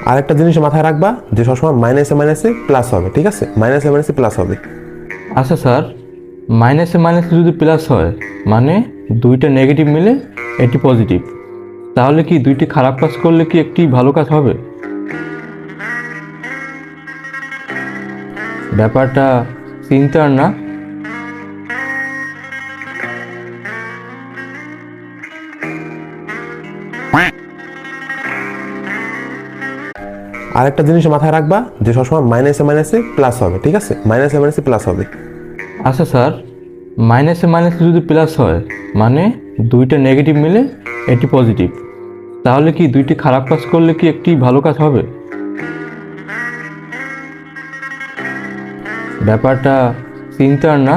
আরেকটা জিনিস মাথায় রাখবা যে সবসময় মাইনাসে মাইনাসে প্লাস হবে, ঠিক আছে? মাইনাসে মাইনাসে প্লাস হবে। আচ্ছা স্যার, মাইনাসে মাইনাসে যদি প্লাস হয় মানে দুইটা নেগেটিভ মিলে একটি পজিটিভ, তাহলে কি দুইটি খারাপ কাজ করলে কি একটি ভালো কাজ হবে? ব্যাপারটা চিন্তার না। আরেকটা জিনিস মাথায় রাখবা যে সবসময় মাইনাসে মাইনাসে প্লাস হবে, ঠিক আছে? মাইনাসে মাইনাসে প্লাস হবে। আচ্ছা স্যার, মাইনাসে মাইনাসে যদি প্লাস হয় মানে দুইটা নেগেটিভ মিলে একটি পজিটিভ, তাহলে কি দুইটি খারাপ কাজ করলে কি একটি ভালো কাজ হবে? ব্যাপারটা চিন্তার না।